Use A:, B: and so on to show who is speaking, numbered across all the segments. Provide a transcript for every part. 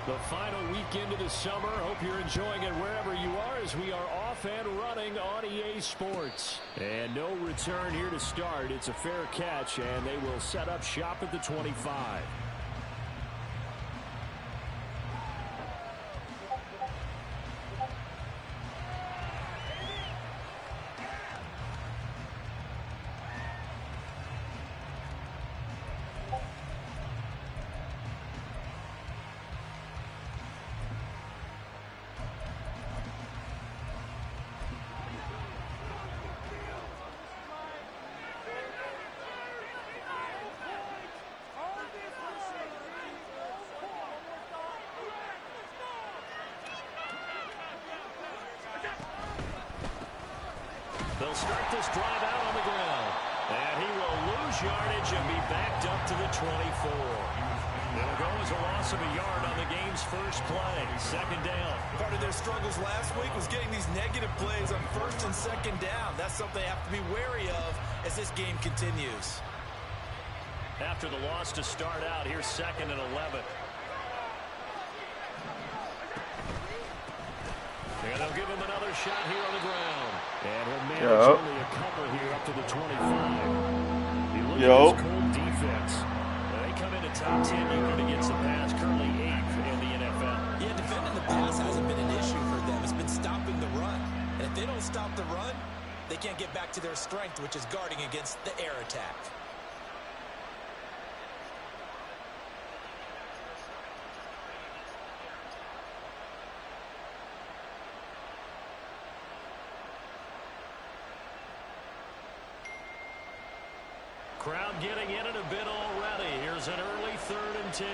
A: The final weekend of the summer. Hope you're enjoying it wherever you are as we are off and running on EA Sports. And no return here to start. It's a fair catch, and they will set up shop at the 25. They'll start this drive out on the ground. And he will lose yardage and be backed up to the 24. It'll go as a loss of a yard on the game's first play. Second down.
B: Part of their struggles last week was getting these negative plays on first and second down. That's something they have to be wary of as this game continues.
A: After the loss to start out, here's second and 11. And they'll give him another shot here on the ground. And he'll manage only a couple here up to the 25. You look at this cold defense. They come into top 10 unit against the pass, currently 8th in the NFL.
B: Yeah, defending the pass hasn't been an issue for them. It's been stopping the run. And if they don't stop the run, they can't get back to their strength, which is guarding against the air attack.
A: Crowd getting in it a bit already. Here's an early 3rd and 10.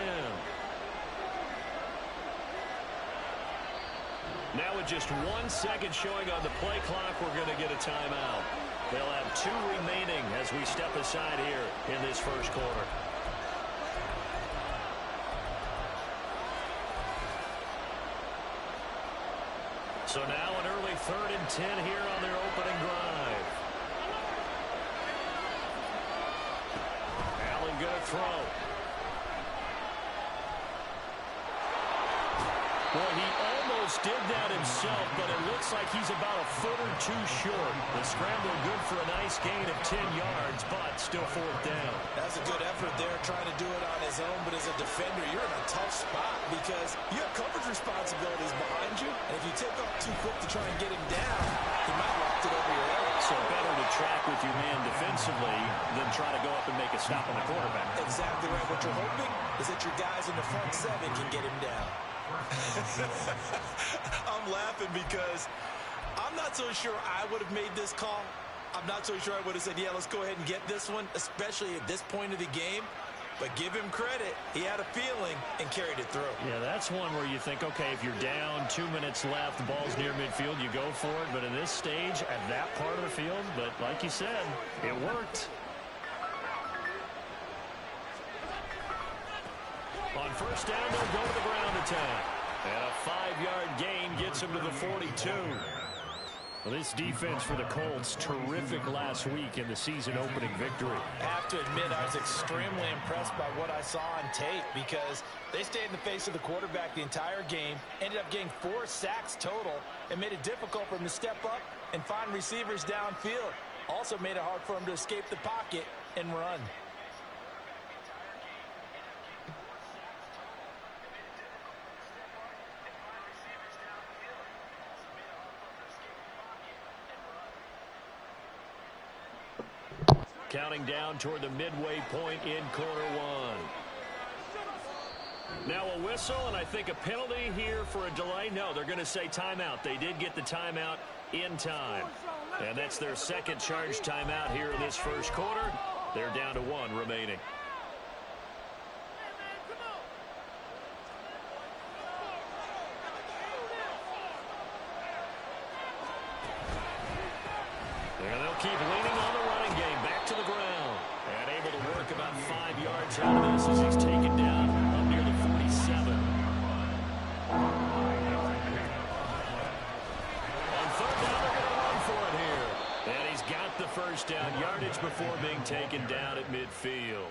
A: Now with just 1 second showing on the play clock, we're going to get a timeout. They'll have 2 remaining as we step aside here in this first quarter. So now an early 3rd and 10 here on their opening drive. Going to throw. Well, he almost did that himself, but it looks like he's about a foot or 2 short. The scramble good for a nice gain of 10 yards, but still 4th down.
B: That's a good effort there, trying to do it on his own, but as a defender, you're in a tough spot because you have coverage responsibilities behind you, and if you take off too quick to try and get him down, he might lock it over your head.
A: So better to track with your man defensively than try to go up and make a stop on the quarterback.
B: Exactly right. What you're hoping is that your guys in the front 7 can get him down. I'm laughing because I'm not so sure I would have made this call. I'm not so sure I would have said, yeah, let's go ahead and get this one, especially at this point of the game. But give him credit. He had a feeling and carried it through.
A: Yeah, that's one where you think, okay, if you're down, 2 minutes left, the ball's near midfield, you go for it. But in this stage, at that part of the field, but like you said, it worked. On first down, they'll go to the ground attack. And a 5-yard gain gets him to the 42. Well, this defense for the Colts, terrific last week in the season-opening victory.
B: I have to admit, I was extremely impressed by what I saw on tape because they stayed in the face of the quarterback the entire game, ended up getting 4 sacks total, and made it difficult for him to step up and find receivers downfield. Also made it hard for him to escape the pocket and run.
A: Counting down toward the midway point in quarter 1. Now a whistle, and I think a penalty here for a delay. No, they're going to say timeout. They did get the timeout in time. And that's their second charge timeout here in this first quarter. They're down to 1 remaining. And they'll keep leaning on the running game. Back to the ground. And able to work about 5 yards out of this as he's taken down up near the 47. On 3rd down, they're going to run for it here. And he's got the first first down yardage before being taken down at midfield.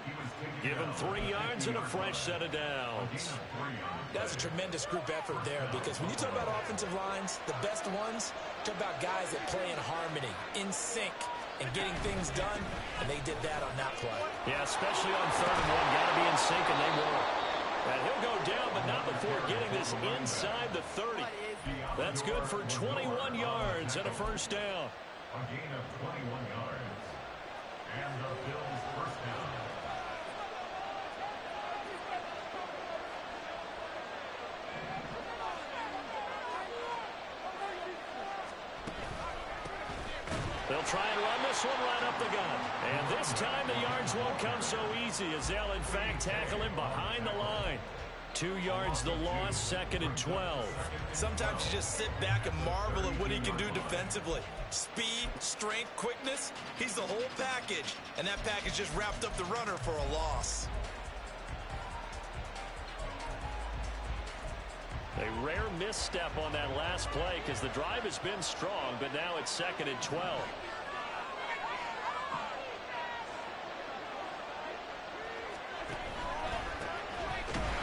A: Give him 3 yards and a fresh set of downs.
B: That's a tremendous group effort there, because when you talk about offensive lines, the best ones, talk about guys that play in harmony, in sync, and getting things done, and they did that on that play.
A: Yeah, especially on 3rd and 1. Got to be in sync, and they were. And he'll go down, but not before getting this inside the 30. That's good for 21 yards and a first down.
C: A gain of 21 yards. And the Bills' first down.
A: They'll try and run this one right up the gut. And this time the yards won't come so easy, as they'll in fact tackle him behind the line. 2 yards the loss, 2nd and 12.
B: Sometimes you just sit back and marvel at what he can do defensively. Speed, strength, quickness, he's the whole package. And that package just wrapped up the runner for a loss.
A: A rare misstep on that last play, because the drive has been strong, but now it's 2nd and 12.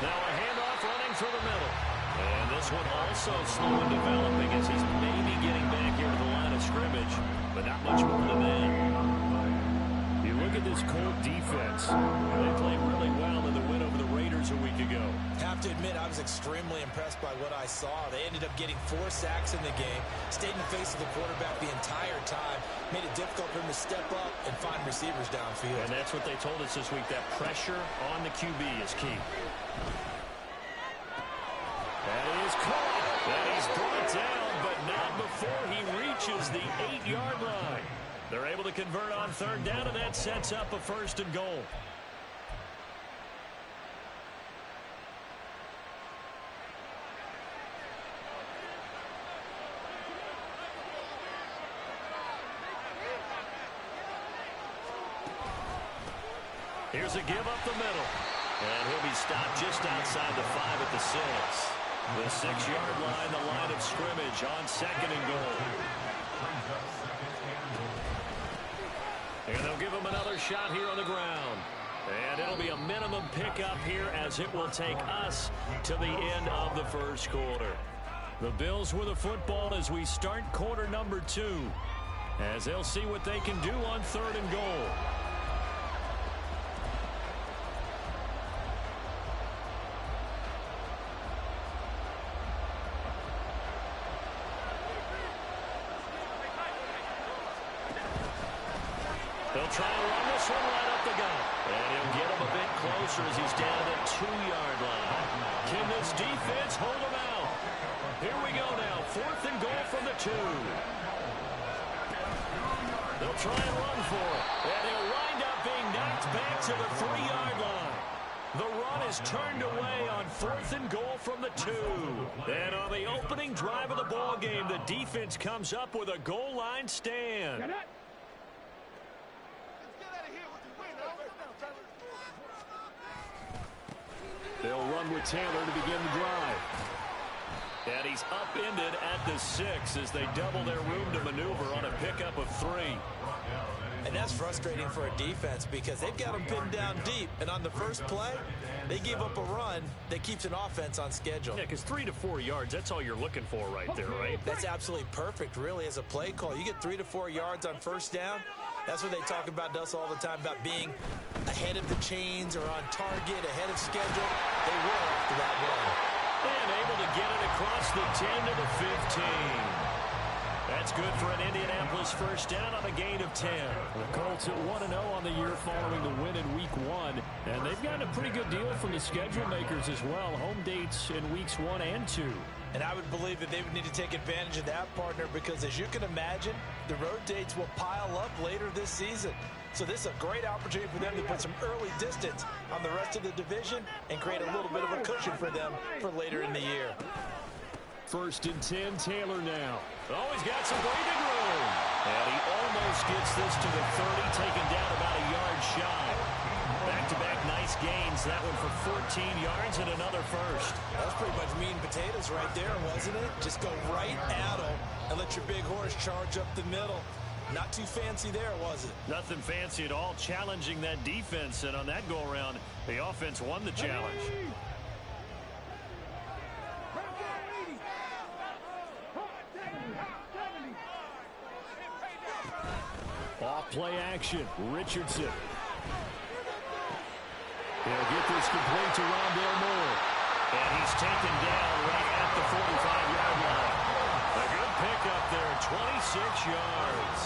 A: Now a handoff running through the middle. And this one also slow in developing, as he's maybe getting back here to the line of scrimmage, but not much more than that. You look at this Colt defense. They played really well in the win over the Raiders a week ago.
B: Have to admit, I was extremely impressed by what I saw. They ended up getting 4 sacks in the game, stayed in the face of the quarterback the entire time, made it difficult for him to step up and find receivers downfield.
A: And that's what they told us this week, that pressure on the QB is key. That is caught. That is brought down, but not before he reaches the 8-yard line. They're able to convert on 3rd down, and that sets up a 1st and goal. Here's a give up the middle. And he'll be stopped just outside the 5 at the 6. The 6-yard line, the line of scrimmage on 2nd and goal. And they'll give him another shot here on the ground. And it'll be a minimum pickup here, as it will take us to the end of the 1st quarter. The Bills with the football as we start quarter number 2, as they'll see what they can do on 3rd and goal. They'll try and run this one right up the gut. And he'll get him a bit closer as he's down at the 2-yard line. Can this defense hold him out? Here we go now. 4th and goal from the 2. They'll try and run for it. And he'll wind up being knocked back to the 3-yard line. The run is turned away on 4th and goal from the 2. And on the opening drive of the ball game, the defense comes up with a goal line stand. They'll run with Taylor to begin the drive. And he's upended at the 6 as they double their room to maneuver on a pickup of 3.
B: And that's frustrating for a defense, because they've got them pinned down deep. And on the first play, they give up a run that keeps an offense on schedule.
A: Yeah, because 3 to 4 yards, that's all you're looking for right there, right?
B: That's absolutely perfect, really, as a play call. You get 3 to 4 yards on 1st down. That's what they talk about us all the time, about being ahead of the chains or on target, ahead of schedule. They will after that run.
A: And able to get it across the 10 to the 15. That's good for an Indianapolis first down on a gain of 10. The Colts at 1-0 on the year following the win in Week 1. And they've gotten a pretty good deal from the schedule makers as well. Home dates in Weeks 1 and 2.
B: And I would believe that they would need to take advantage of that, partner, because as you can imagine, the road dates will pile up later this season. So this is a great opportunity for them to put some early distance on the rest of the division and create a little bit of a cushion for them for later in the year.
A: 1st and 10, Taylor now. Oh, he's got some breathing room. And he almost gets this to the 30, taken down about a yard shy. Back-to-back nice gains. That one for 14 yards and another first.
B: That was pretty much meat and potatoes right there, wasn't it? Just go right at them and let your big horse charge up the middle. Not too fancy there, was it?
A: Nothing fancy at all, challenging that defense, and on that go-around, the offense won the challenge. Off-play action, Richardson. He'll get this complete to Rondale Moore. And he's taken down right at the 45-yard line. A good pickup there, 26 yards.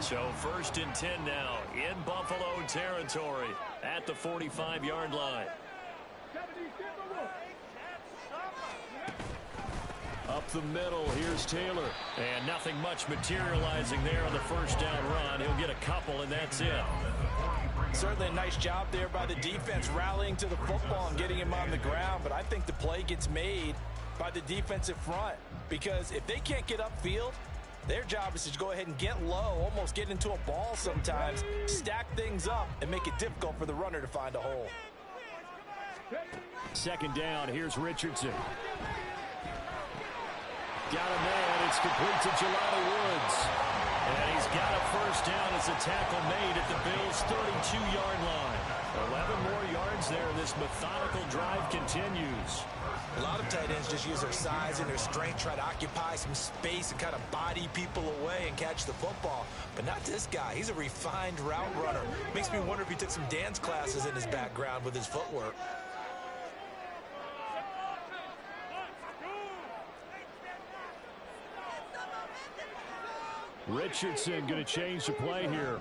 A: So 1st and 10 now in Buffalo territory at the 45-yard line. Up the middle, here's Taylor. And nothing much materializing there on the first down run. He'll get a couple, and that's it.
B: Certainly a nice job there by the defense rallying to the football and getting him on the ground. But I think the play gets made by the defensive front. Because if they can't get upfield, their job is to go ahead and get low, almost get into a ball sometimes, stack things up, and make it difficult for the runner to find a hole.
A: 2nd down, here's Richardson. Got a man, it's complete to Jelani Woods. And he's got a 1st down as a tackle made at the Bills' 32-yard line. 11 more yards there. This methodical drive continues.
B: A lot of tight ends just use their size and their strength, try to occupy some space and kind of body people away and catch the football. But not this guy. He's a refined route runner. Makes me wonder if he took some dance classes in his background with his footwork.
A: Richardson going to change the play here.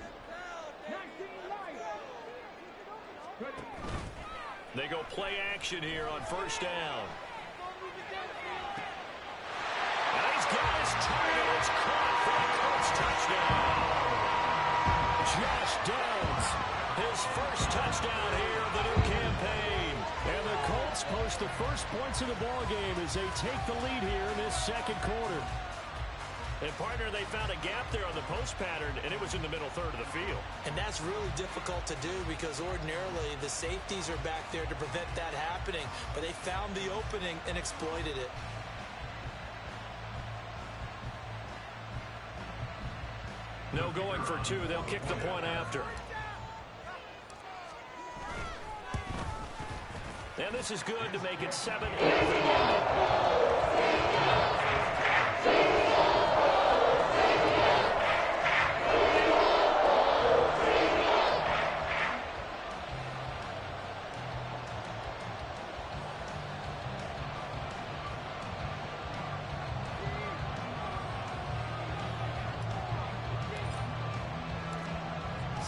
A: They go play action here on 1st down. And he's got his target. It's caught for a Colts touchdown. Josh Downs, his 1st touchdown here of the new campaign. And the Colts post the first points of the ball game as they take the lead here in this 2nd quarter. And, partner, they found a gap there on the post pattern, and it was in the middle third of the field.
B: And that's really difficult to do because ordinarily the safeties are back there to prevent that happening. But they found the opening and exploited it.
A: No going for 2. They'll kick the point after. And this is good to make it 7-8.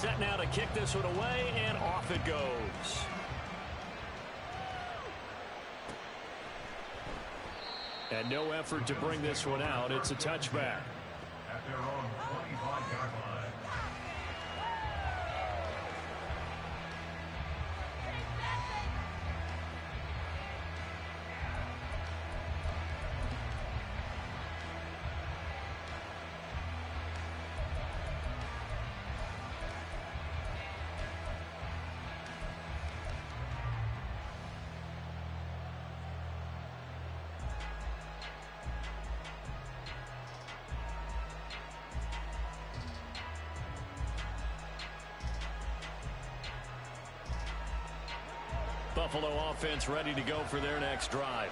A: Set now to kick this one away, and off it goes. And no effort to bring this one out. It's a touchback.
C: At their own 25-yard line.
A: Buffalo offense ready to go for their next drive.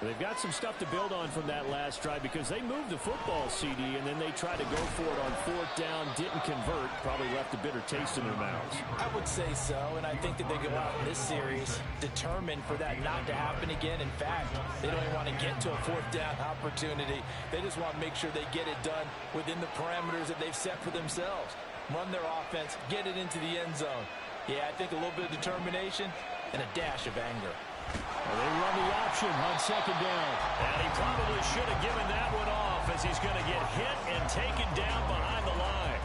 A: They've got some stuff to build on from that last drive because they moved the football, CD, and then they tried to go for it on 4th down, didn't convert, probably left a bitter taste in their mouths.
B: I would say so, and I think that they go out in this series determined for that not to happen again. In fact, they don't even want to get to a 4th down opportunity. They just want to make sure they get it done within the parameters that they've set for themselves. Run their offense, get it into the end zone. Yeah, I think a little bit of determination and a dash of anger.
A: Well, they run the option on 2nd down. And he probably should have given that one off as he's going to get hit and taken down behind the line.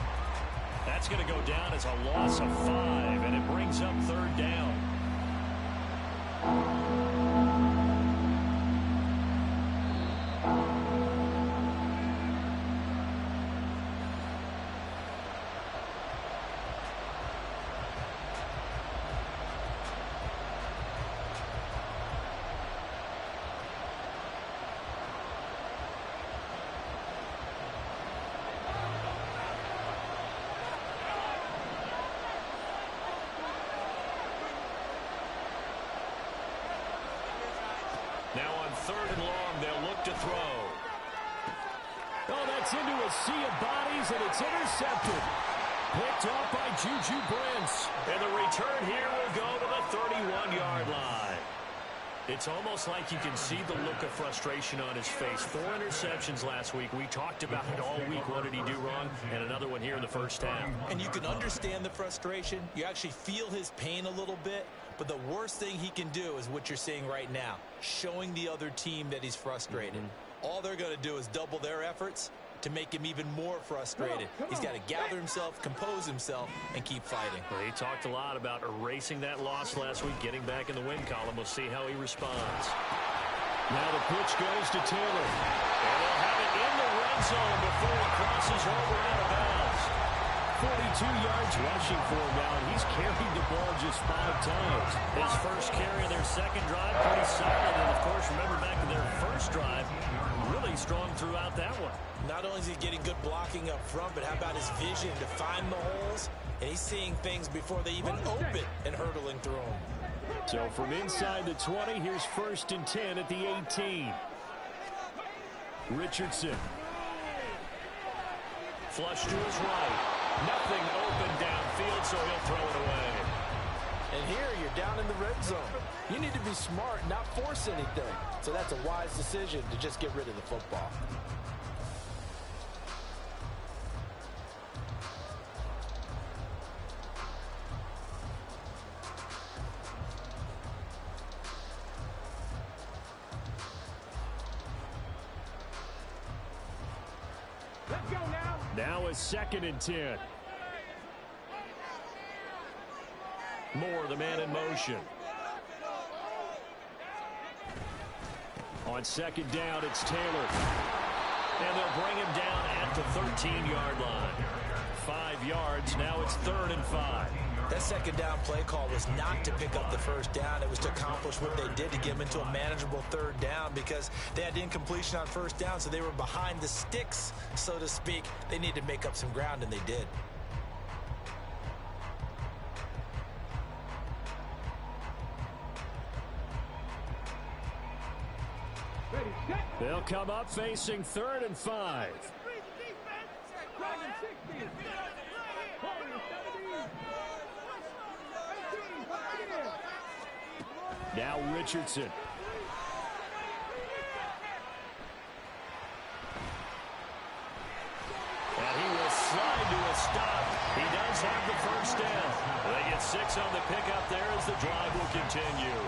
A: That's going to go down as a loss of 5, and it brings up 3rd down. to throw. Oh, that's into a sea of bodies, and it's intercepted. Picked off by Juju Brents. And the return here will go to the 31-yard line. It's almost like you can see the look of frustration on his face. 4 interceptions last week. We talked about it all week. What did he do wrong? And another one here in the first half.
B: And you can understand the frustration. You actually feel his pain a little bit. But the worst thing he can do is what you're seeing right now, showing the other team that he's frustrated. All they're going to do is double their efforts to make him even more frustrated. He's got to gather himself, compose himself, and keep fighting.
A: Well, he talked a lot about erasing that loss last week, getting back in the win column. We'll see how he responds. Now the pitch goes to Taylor. And they'll have it in the red zone before he crosses over out of bounds. 42 yards rushing for him now, and he's carried the ball just 5 times. His first carry of their second drive, pretty solid. And, of course, remember back to their first drive, really strong throughout that one.
B: Not only is he getting good blocking up front, but how about his vision to find the holes? And he's seeing things before they even open and hurtling through them.
A: So from inside the 20, here's 1st and 10 at the 18. Richardson. Flush to his right. Nothing open downfield, so he'll throw it away.
B: And here you're down in the red zone. You need to be smart, not force anything. So that's a wise decision to just get rid of the football.
A: Now a 2nd and 10. Moore, the man in motion. On 2nd down, it's Taylor. And they'll bring him down at the 13-yard line. 5 yards, now it's 3rd and 5.
B: That 2nd down play call was not to pick up the 1st down. It was to accomplish what they did to get him into a manageable 3rd down because they had incompletion on 1st down, so they were behind the sticks, so to speak. They needed to make up some ground, and they did.
A: They'll come up facing 3rd and 5. Now Richardson. And he will slide to a stop. He does have the 1st down. They get 6 on the pickup there as the drive will continue.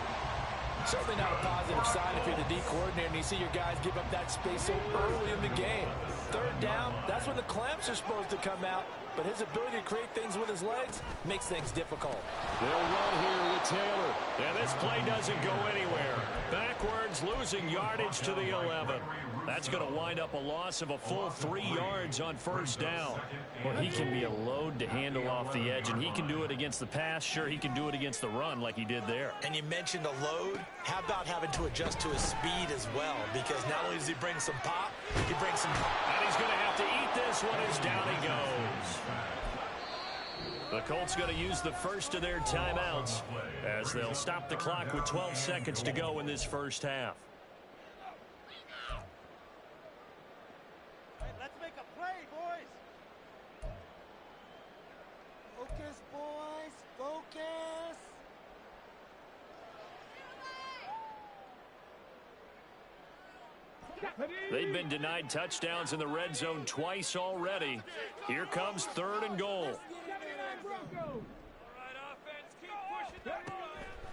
B: Certainly not a positive sign if you're the D coordinator and you see your guys give up that space so early in the game. 3rd down, that's when the clamps are supposed to come out. But his ability to create things with his legs makes things difficult.
A: They'll run here with Taylor. And this play doesn't go anywhere. Backwards, losing yardage to the 11. That's going to wind up a loss of a full 3 yards on 1st down. Well, he can be a load to handle off the edge, and he can do it against the pass. Sure, he can do it against the run like he did there.
B: And you mentioned a load. How about having to adjust to his speed as well? Because not only does he bring some pop, he brings some...
A: And he's going to have to eat this one as down he goes. The Colts going to use the first of their timeouts as they'll stop the clock with 12 seconds to go in this first half.
D: Let's make a play, boys. Focus, boys. Focus.
A: They've been denied touchdowns in the red zone twice already. Here comes 3rd and goal.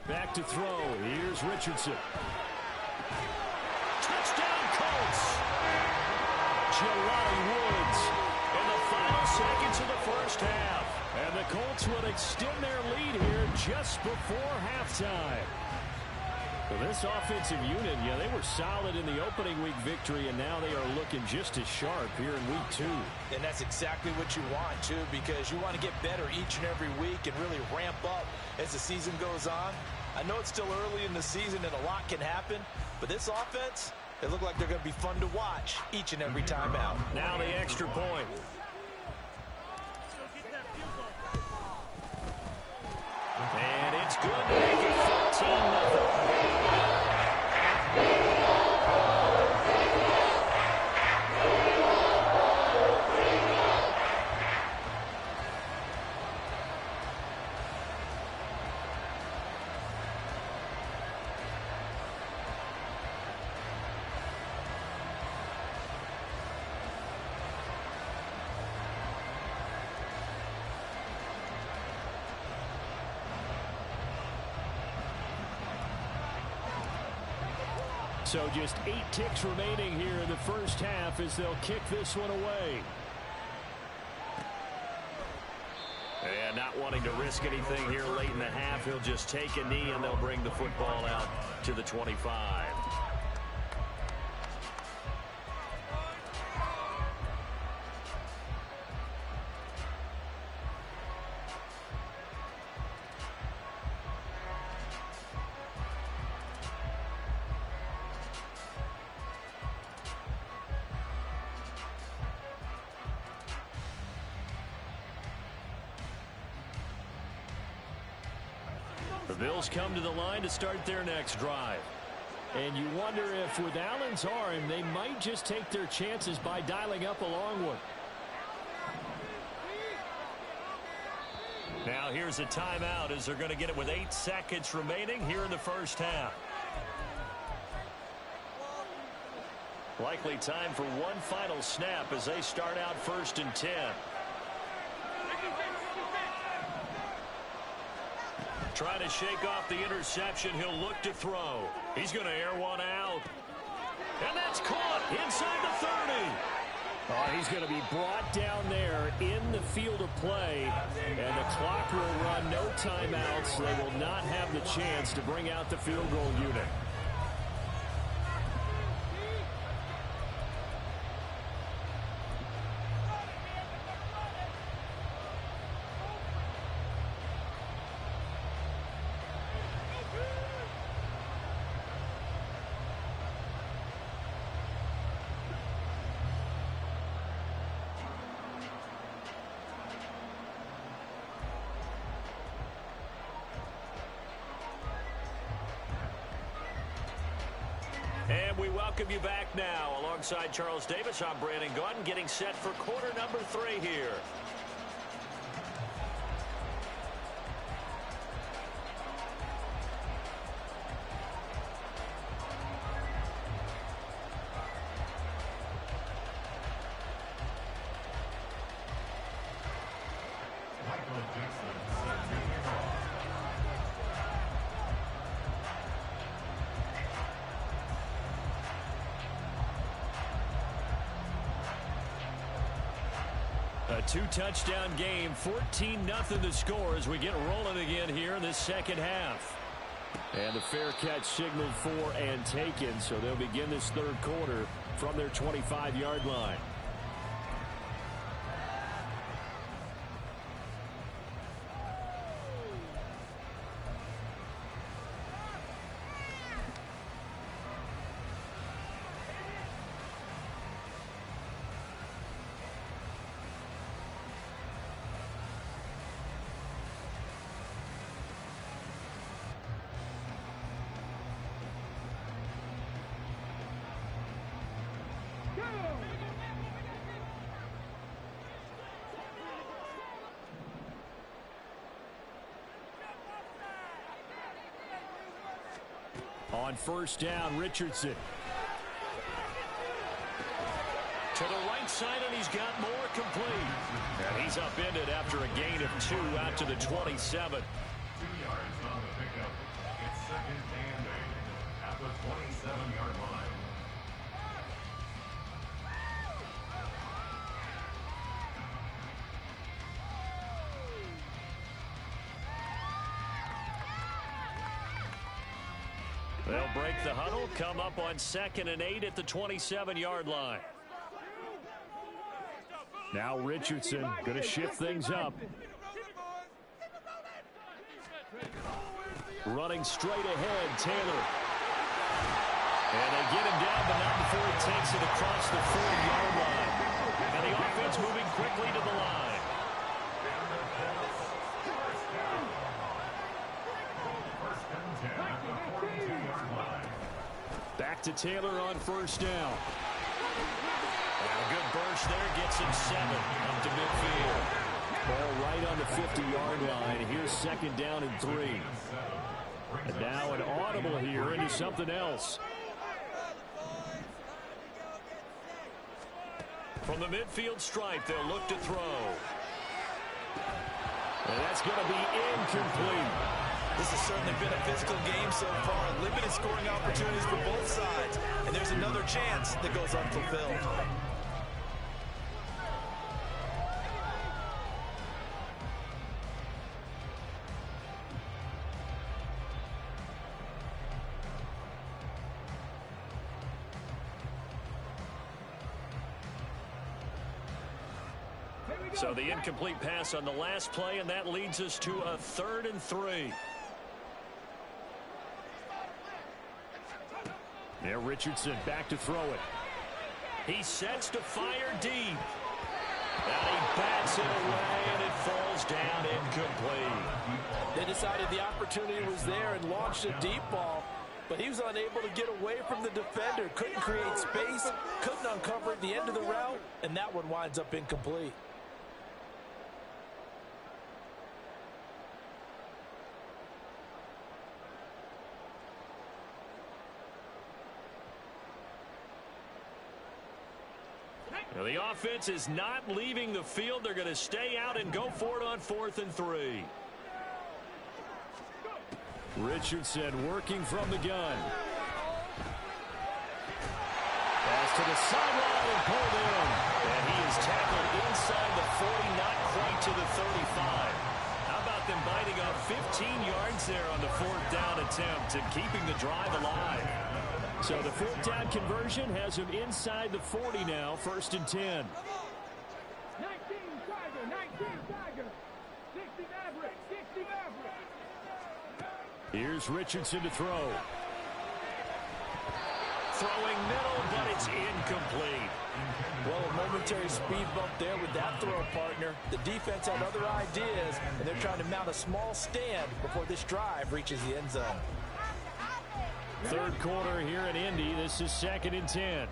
A: Back to throw. Here's Richardson. Touchdown Colts. Jelani Woods in the final seconds of the first half. And the Colts would extend their lead here just before halftime. Well, this offensive unit, yeah, they were solid in the opening week victory, and now they are looking just as sharp here in week 2.
B: And that's exactly what you want, too, because you want to get better each and every week and really ramp up as the season goes on. I know it's still early in the season and a lot can happen, but this offense, they look like they're going to be fun to watch each and every time out.
A: Now the extra point. And it's good to make it 14-0. So just 8 ticks remaining here in the first half as they'll kick this one away. And not wanting to risk anything here late in the half, he'll just take a knee and they'll bring the football out to the 25. The Bills come to the line to start their next drive. And you wonder if with Allen's arm, they might just take their chances by dialing up a long one. Now here's a timeout as they're going to get it with 8 seconds remaining here in the first half. Likely time for one final snap as they start out 1st and 10. Trying to shake off the interception. He'll look to throw. He's going to air one out. And that's caught inside the 30. He's going to be brought down there in the field of play. And the clock will run, no timeouts. They will not have the chance to bring out the field goal unit. And we welcome you back now. Alongside Charles Davis, I'm Brandon Gaudin, getting set for quarter number 3 here. A 2-touchdown game, 14-0 the score as we get rolling again here in this second half. And the fair catch signaled for and taken, so they'll begin this third quarter from their 25-yard line. On first down, Richardson. To the right side, and he's got more complete. And he's upended after a gain of 2 out to the 27.
C: 2 yards on the pickup. It's 2nd and 8 at the 27-yard line.
A: They'll break the huddle, come up on 2nd and 8 at the 27-yard line. Now Richardson going to shift things up. Running straight ahead, Taylor. And they get him down, but not before he takes it across the 40-yard line. And the offense moving quickly to the line. Back to Taylor on first down. And a good burst there gets him 7 up to midfield. Ball right on the 50-yard line. Here's 2nd down and 3. And now an audible here into something else. From the midfield stripe, they'll look to throw. And that's going to be incomplete.
B: This has certainly been a physical game so far. Limited scoring opportunities for both sides. And there's another chance that goes unfulfilled.
A: So the incomplete pass on the last play, and that leads us to a 3rd and 3. There, Richardson back to throw it. He sets to fire deep. And he bats it away, and it falls down incomplete.
B: They decided the opportunity was there and launched a deep ball, but he was unable to get away from the defender. Couldn't create space, couldn't uncover at the end of the route, and that one winds up incomplete.
A: Now the offense is not leaving the field. They're going to stay out and go for it on 4th and 3. Richardson working from the gun. Pass to the sideline and pulled in. And he is tackled inside the 40, not quite to the 35. How about them biting off 15 yards there on the 4th down attempt and keeping the drive alive? So the 4th down conversion has him inside the 40 now, 1st and 10.
D: 19 Tiger, 19 Tiger, 60 Maverick, 60 Maverick.
A: Here's Richardson to throw. Throwing middle, but it's incomplete.
B: Well, a momentary speed bump there with that throw, partner. The defense had other ideas, and they're trying to mount a small stand before this drive reaches the end zone.
A: 3rd quarter here in Indy. This is 2nd and 10.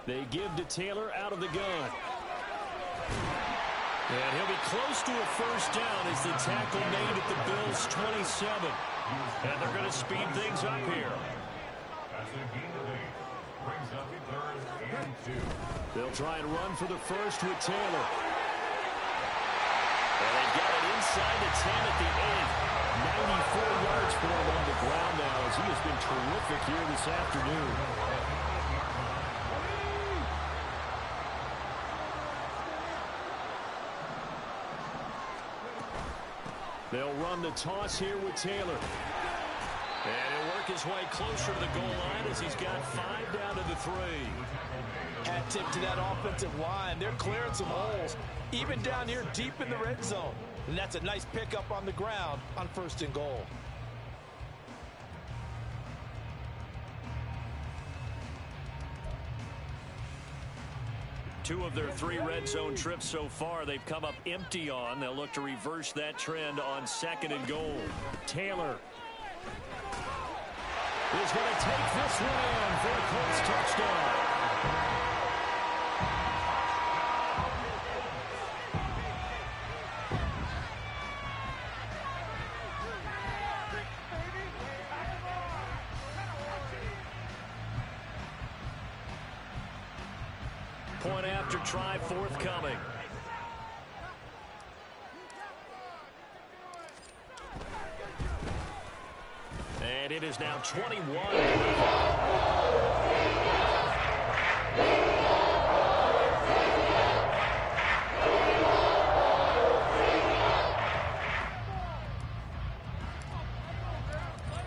A: They give to Taylor out of the gun. And he'll be close to a 1st down as the tackle made at the Bills' 27. And they're going to speed things up here.
C: That's the gain of 8. Brings up 3rd and 2.
A: They'll try and run for the 1st with Taylor. And they got it inside the 10 at the 8. 94 yards for him on the ground now as he has been terrific here this afternoon. They'll run the toss here with Taylor. And he'll work his way closer to the goal line as he's got 5 down to the 3.
B: Hat tip to that offensive line. They're clearing some holes, even down here deep in the red zone. And that's a nice pickup on the ground on 1st and goal.
A: Two of their 3 red zone trips so far they've come up empty on. They'll look to reverse that trend on 2nd and goal. Taylor is going to take this one in for a Colts touchdown. Point after try forthcoming. And it is now 21.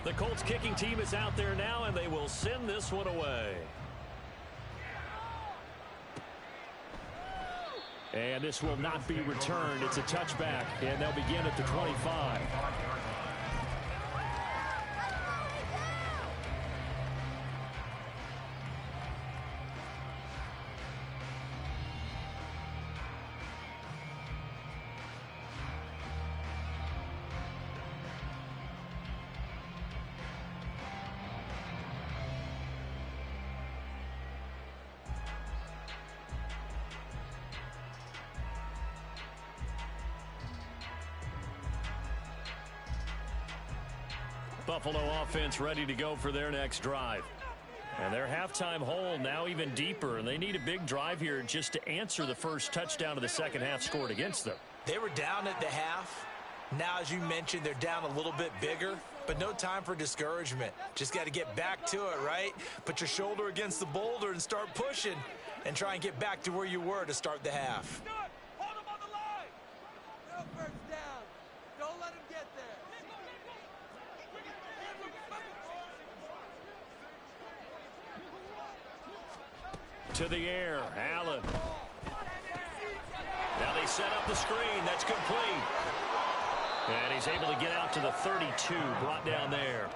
A: The Colts kicking team is out there now, and they will send this one away. And this will not be returned. It's a touchback, and they'll begin at the 25. Buffalo offense ready to go for their next drive. And their halftime hole now even deeper, and they need a big drive here just to answer the first touchdown of the second half scored against them.
B: They were down at the half. Now, as you mentioned, they're down a little bit bigger, but no time for discouragement. Just got to get back to it, right? Put your shoulder against the boulder and start pushing and try and get back to where you were to start the half.
D: Hold him on the line. No first down. Don't let him get there.
A: To the air, Allen. Now they set up the screen. That's complete. And he's able to get out to the 32, brought down there.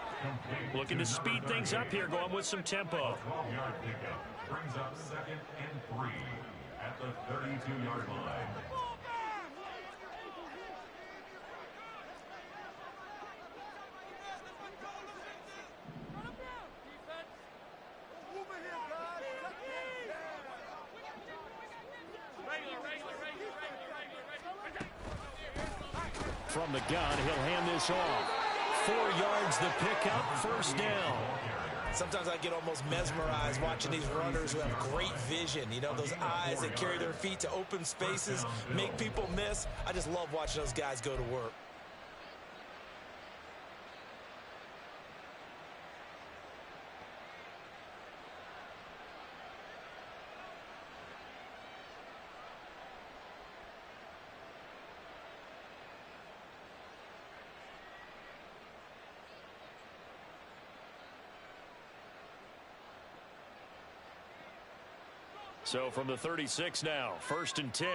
A: Looking to speed things up here, going with some tempo.
C: 12-yard pickup brings up 2nd and 3 at the 32-yard line.
A: From the gun, he'll hand this off. 4 yards the pickup, first down.
B: Sometimes I get almost mesmerized watching these runners who have great vision. You know, those eyes that carry their feet to open spaces, make people miss. I just love watching those guys go to work.
A: So from the 36 now, 1st and 10.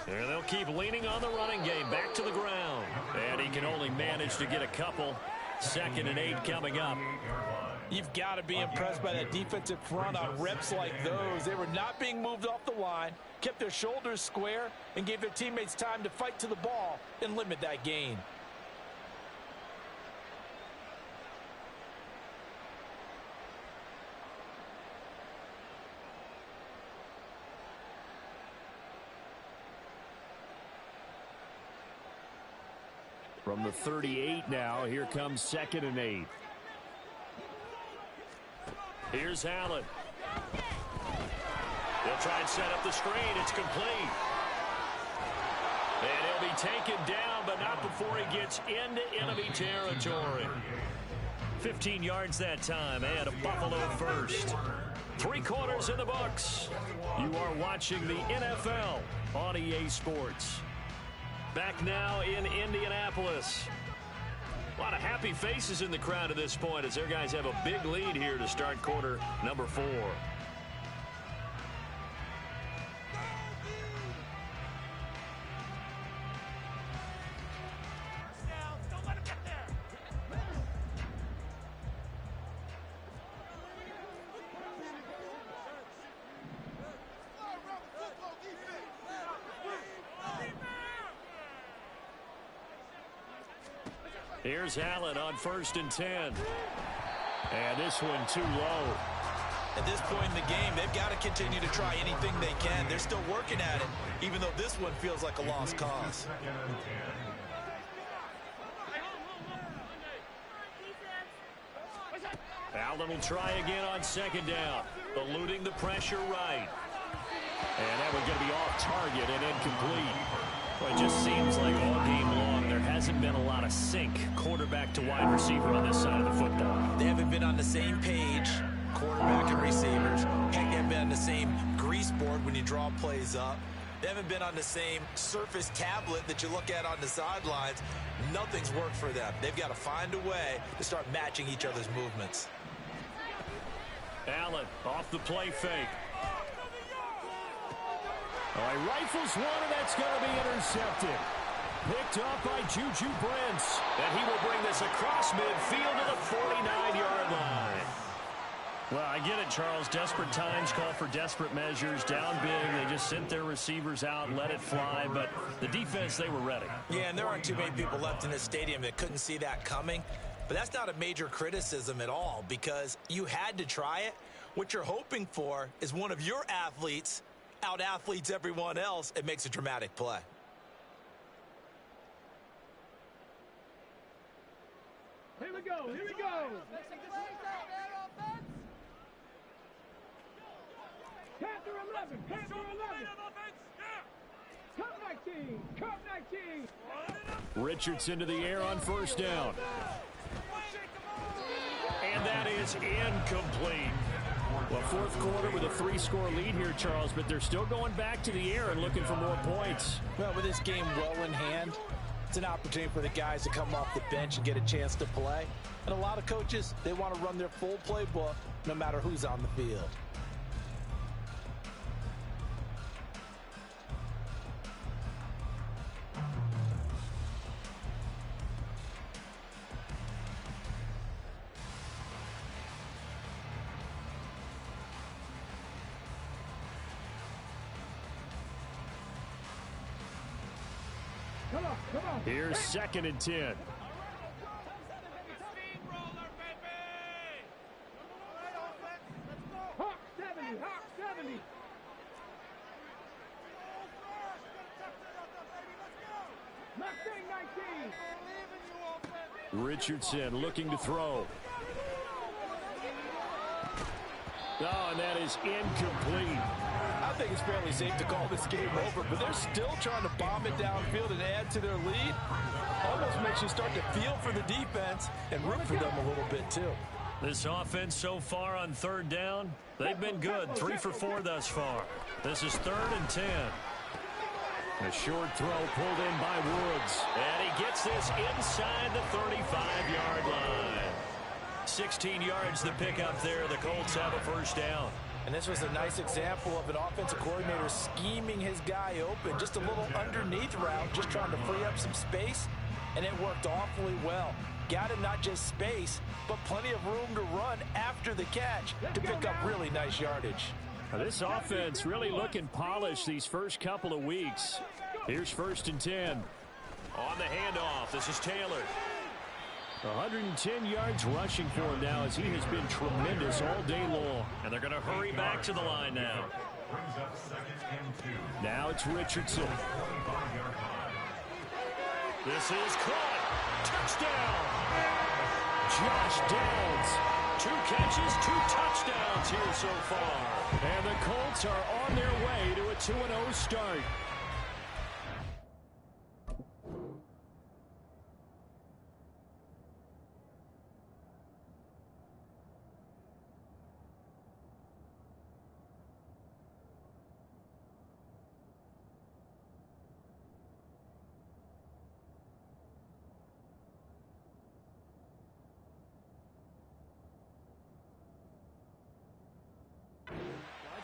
A: And they'll keep leaning on the running game, back to the ground. And he can only manage to get a couple. 2nd and 8 coming up.
B: You've got to be impressed by that defensive front on reps like those. They were not being moved off the line, kept their shoulders square, and gave their teammates time to fight to the ball and limit that gain.
A: From the 38 now, here comes 2nd and 8. Here's Allen. They'll try and set up the screen. It's complete. And he'll be taken down, but not before he gets into enemy territory. 15 yards that time, and a Buffalo first. 3 quarters in the books. You are watching the NFL on EA Sports. Back now in Indianapolis. A lot of happy faces in the crowd at this point as their guys have a big lead here to start quarter number 4. Here's Allen on 1st and 10. And this one too low.
B: At this point in the game, they've got to continue to try anything they can. They're still working at it, even though this one feels like a lost cause.
A: Allen will try again on 2nd down, eluding the pressure right. And that one's going to be off target and incomplete. Well, it just seems like all game long there hasn't been a lot of sync quarterback to wide receiver on this side of the football.
B: They haven't been on the same page, quarterback and receivers. Heck, they haven't been on the same grease board when you draw plays up. They haven't been on the same surface tablet that you look at on the sidelines. Nothing's worked for them. They've got to find a way to start matching each other's movements.
A: Allen off the play fake. Oh, he rifles one, and that's going to be intercepted. Picked up by Juju Brents. And he will bring this across midfield to the 49-yard line. Well, I get it, Charles. Desperate times call for desperate measures. Down big, they just sent their receivers out, let it fly. But the defense, they were ready.
B: Yeah, and there aren't too many people left in this stadium that couldn't see that coming. But that's not a major criticism at all because you had to try it. What you're hoping for is one of your athletes out-athletes everyone else and makes a dramatic play.
E: go. Here we go. Panther 11. Panther 11. Cup 19. Cup 19.
A: Richardson to the air on first down. And that is incomplete. Well, fourth quarter with a 3-score lead here, Charles, but they're still going back to the air and looking for more points.
B: Well, with this game well in hand, it's an opportunity for the guys to come off the bench and get a chance to play. And a lot of coaches, they want to run their full playbook no matter who's on the field.
E: Come on.
A: Here's 2nd and 10.
E: Hawk 70. Hawk 70. Mustang 19.
A: Richardson looking to throw. Oh, and that is incomplete.
B: I think it's fairly safe to call this game over, but they're still trying to bomb it downfield and add to their lead. Almost makes you start to feel for the defense and root for them a little bit, too.
A: This offense so far on 3rd down, they've been good. 3 for 4 thus far. This is 3rd and 10. A short throw pulled in by Woods. And he gets this inside the 35-yard line. 16 yards the pickup there. The Colts have a first down.
B: And this was a nice example of an offensive coordinator scheming his guy open. Just a little underneath route, just trying to free up some space, and it worked awfully well. Got him not just space, but plenty of room to run after the catch to pick up really nice yardage.
A: Now this offense really looking polished these first couple of weeks. Here's 1st and 10. On the handoff, this is Taylor. 110 yards rushing for him now as he has been tremendous all day long. And they're going to hurry back to the line now. Now it's Richardson. This is caught. Touchdown. Josh Downs. 2 catches, 2 touchdowns here so far. And the Colts are on their way to a 2-0 start.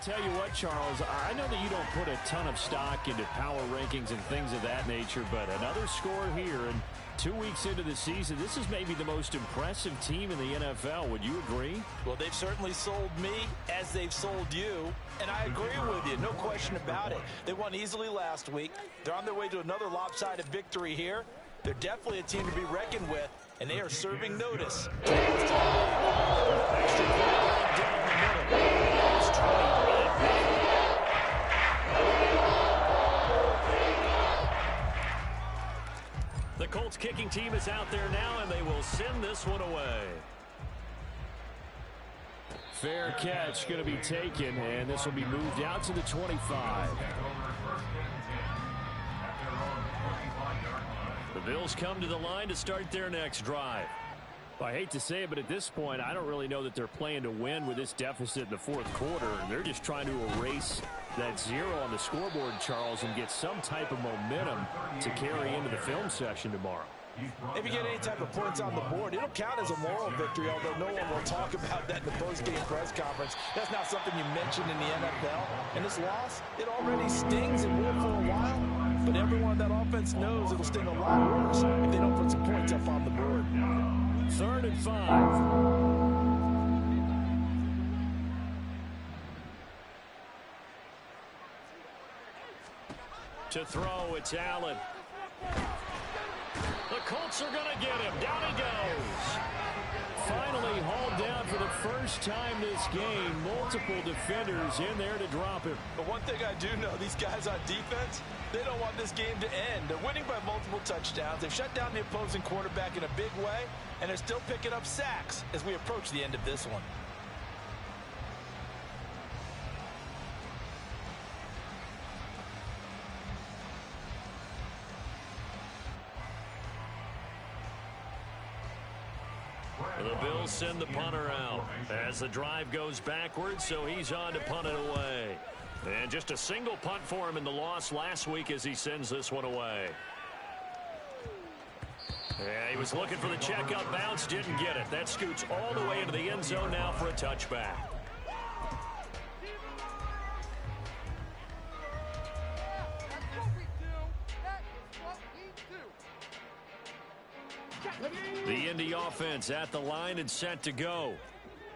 A: Tell you what, Charles, I know that you don't put a ton of stock into power rankings and things of that nature, but another score here, and 2 weeks into the season, this is maybe the most impressive team in the NFL. Would you agree?
B: Well, they've certainly sold me as they've sold you, and I agree with you, no question about it. They won easily last week. They're on their way to another lopsided victory here. They're definitely a team to be reckoned with, and they are serving notice. The Colts kicking team is out there now, and they will send this one away. Fair catch going to be taken, and this will be moved out to the 25. The Bills come to the line to start their next drive. I hate to say it, but at this point, I don't really know that they're playing to win with this deficit in the fourth quarter. They're just trying to erase that 0 on the scoreboard, Charles, and get some type of momentum to carry into the film session tomorrow. If you get any type of points on the board, it'll count as a moral victory, although no one will talk about that in the post-game press conference. That's not something you mentioned in the NFL. And this loss, it already stings and will for a while, but everyone on that offense knows it'll sting a lot worse if they don't put some points up on the board.
A: 3rd and 5. To throw, it's Allen. The Colts are going to get him. Down he goes. Finally hauled down for the first first time this game, multiple defenders in there to drop him.
B: But one thing I do know, these guys on defense, they don't want this game to end. They're winning by multiple touchdowns. They've shut down the opposing quarterback in a big way, and they're still picking up sacks as we approach the end of this one.
A: The Bills send the punter out as the drive goes backwards, so he's on to punt it away. And just a single punt for him in the loss last week as he sends this one away. Yeah, he was looking for the checkup bounce, didn't get it. That scoots all the way into the end zone now for a touchback. The Indy offense at the line and set to go.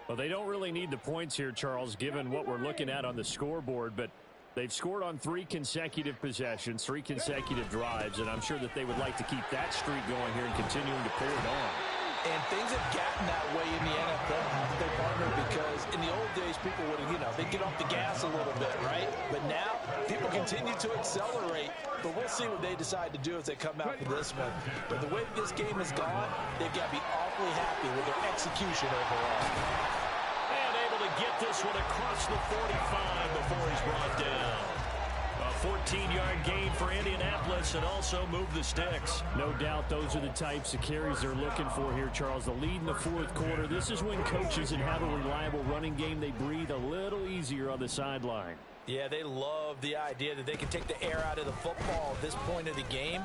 A: Well, they don't really need the points here, Charles, given what we're looking at on the scoreboard, but they've scored on 3 consecutive possessions, 3 consecutive drives, and I'm sure that they would like to keep that streak going here and continuing to pull it on.
B: And things have gotten that way in the NFL, haven't they, partner? Because in the old days, people would, they'd get off the gas a little bit, right? But now, people continue to accelerate. But we'll see what they decide to do as they come out for this one. But the way this game has gone, they've got to be awfully happy with their execution overall.
A: And able to get this one across the 45 before he's brought down. A 14-yard gain for Indianapolis and also move the sticks. No doubt those are the types of carries they're looking for here, Charles. The lead in the fourth quarter. This is when coaches that have a reliable running game, they breathe a little easier on the sideline.
B: Yeah, they love the idea that they can take the air out of the football at this point of the game.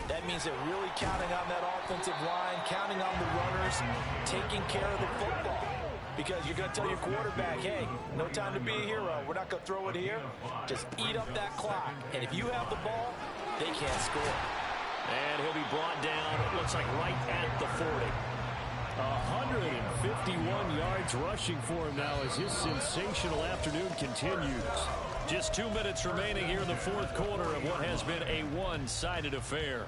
B: That means they're really counting on that offensive line, counting on the runners, taking care of the football. Because you're going to tell your quarterback, hey, no time to be a hero. We're not going to throw it here. Just eat up that clock. And if you have the ball, they can't score.
A: And he'll be brought down, it looks like right at the 40. 151 yards rushing for him now as his sensational afternoon continues. Just 2 minutes remaining here in the fourth quarter of what has been a one-sided affair.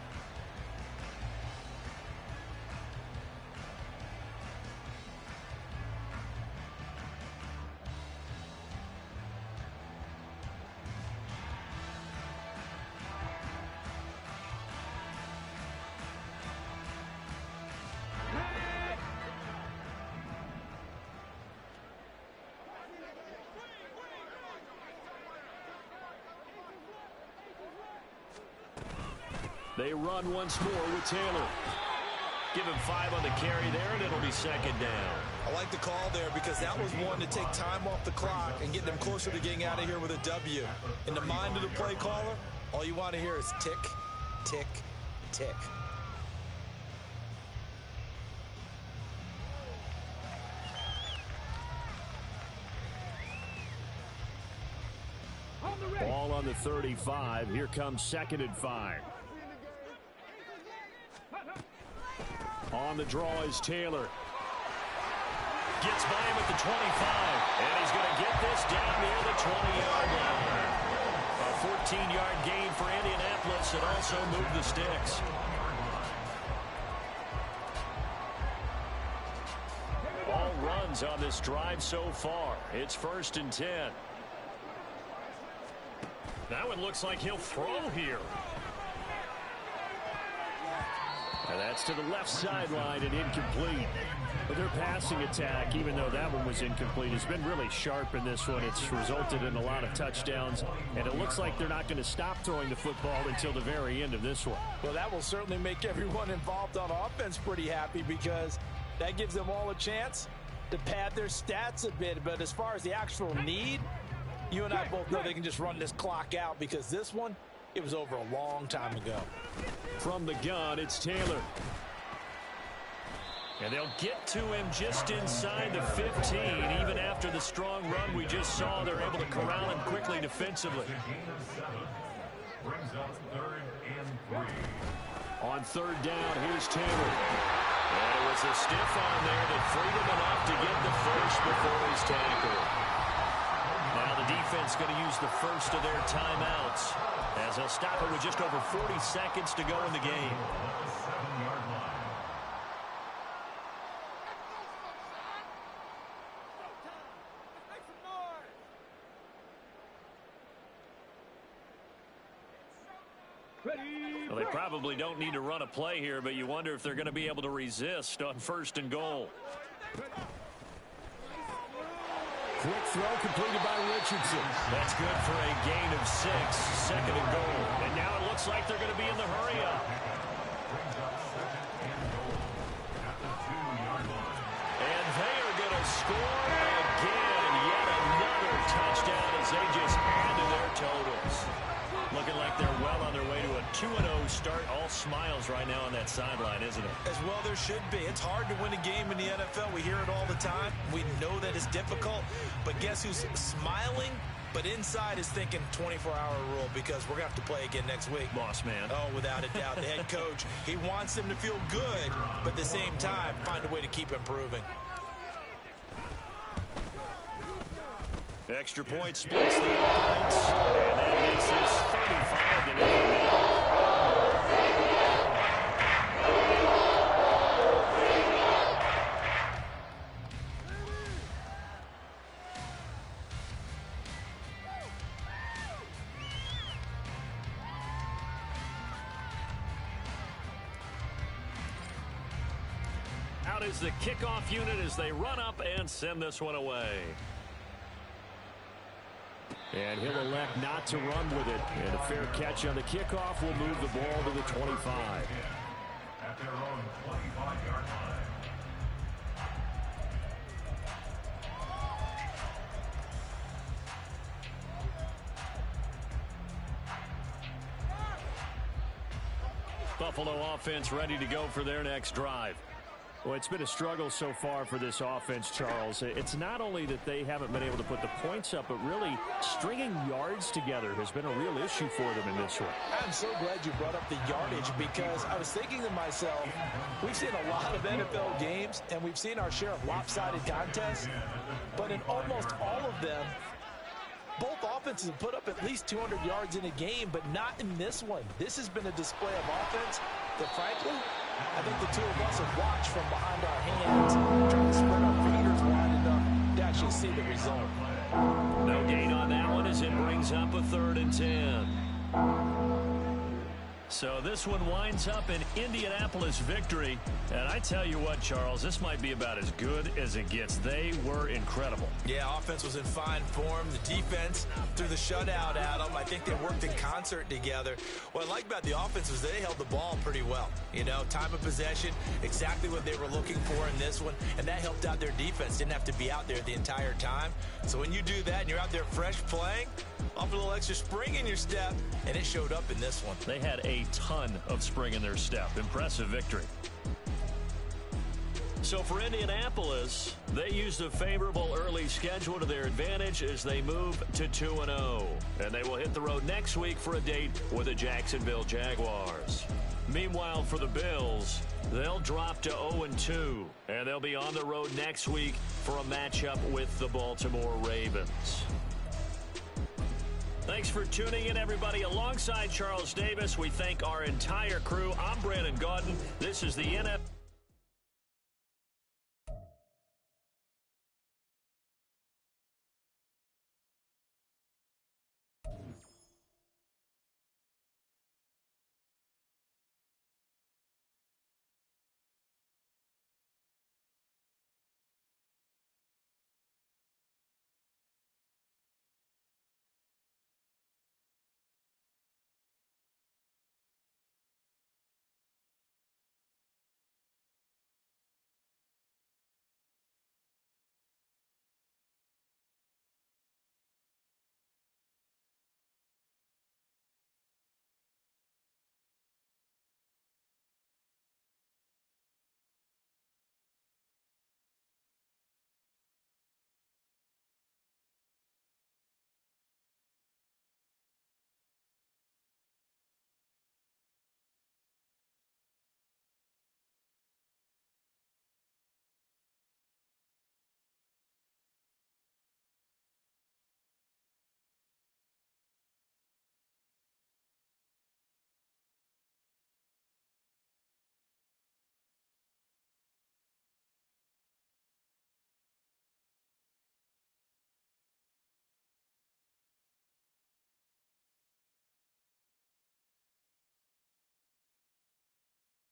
A: They run once more with Taylor. Give him 5 on the carry there, and it'll be second down.
B: I like the call there because that was one to take time off the clock and get them closer to getting out of here with a W. In the mind of the play caller, all you want to hear is tick, tick, tick.
A: Ball on the 35. Here comes 2nd and 5. On the draw is Taylor. Gets by him at the 25. And he's going to get this down near the 20-yard line. A 14-yard gain for Indianapolis and also move the sticks. All runs on this drive so far. It's 1st and 10. Now it looks like he'll throw here. And that's to the left sideline and incomplete. But their passing attack, even though that one was incomplete, has been really sharp in this one. It's resulted in a lot of touchdowns, and it looks like they're not going to stop throwing the football until the very end of this one.
B: Well, that will certainly make everyone involved on offense pretty happy because that gives them all a chance to pad their stats a bit. But as far as the actual need, you and I both know they can just run this clock out because this one, it was over a long time ago.
A: From the gun, it's Taylor. And they'll get to him just inside the 15. Even after the strong run we just saw, they're able to corral him quickly defensively. On 3rd down, here's Taylor. And it was a stiff arm there that freed him enough to get the first before he's tackled. Now the defense going to use the first of their timeouts as they'll stop it with just over 40 seconds to go in the game.
E: Ready?
A: Well, they probably don't need to run a play here, but you wonder if they're going to be able to resist on 1st and goal.
B: Quick throw completed by Richardson.
A: That's good for a gain of 6, 2nd and goal. And now it looks like they're going to be in the hurry-up. And they are going to score again. Yet another touchdown as they just add to their totals. Looking like they're well on their way to a 2-0 start. All smiles right now on that sideline, isn't it?
B: As well there should be. It's hard to win a game in the NFL. We hear it all the time. We know that it's difficult. But guess who's smiling? But inside is thinking 24-hour rule because we're going to have to play again next week.
A: Boss man.
B: Oh, without a doubt. The head coach, he wants them to feel good, but at the same time, find a way to keep improving.
A: Extra point splits the offense, and that makes this 35-0. Out is the kickoff unit as they run up and send this one away.
B: And he'll elect not to run with it. And a fair catch on the kickoff will move the ball to the 25.
C: At their own 25-yard line.
A: Buffalo offense ready to go for their next drive.
B: Well, it's been a struggle so far for this offense, Charles. It's not only that they haven't been able to put the points up, but really stringing yards together has been a real issue for them in this one.
F: I'm so glad you brought up the yardage because I was thinking to myself, we've seen a lot of NFL games, and we've seen our share of lopsided contests, but in almost all of them, both offenses have put up at least 200 yards in a game, but not in this one. This has been a display of offense that, frankly, I think the two of us have watched from behind our hands, trying to spread our fingers wide enough to actually see the result.
A: No gain on that one as it brings up a 3rd and 10. So this one winds up an Indianapolis victory. And I tell you what, Charles, this might be about as good as it gets. They were incredible.
B: Yeah, offense was in fine form. The defense threw the shutout at them. I think they worked in concert together. What I like about the offense was they held the ball pretty well. You know, time of possession, exactly what they were looking for in this one. And that helped out their defense. Didn't have to be out there the entire time. So when you do that and you're out there fresh playing, off a little extra spring in your step, and it showed up in this one.
A: They had a ton of spring in their step. Impressive victory. So for Indianapolis, they used a favorable early schedule to their advantage as they move to 2-0. And they will hit the road next week for a date with the Jacksonville Jaguars. Meanwhile, for the Bills, they'll drop to 0-2. And they'll be on the road next week for a matchup with the Baltimore Ravens. Thanks for tuning in, everybody. Alongside Charles Davis, we thank our entire crew. I'm Brandon Gaudin. This is the NFL.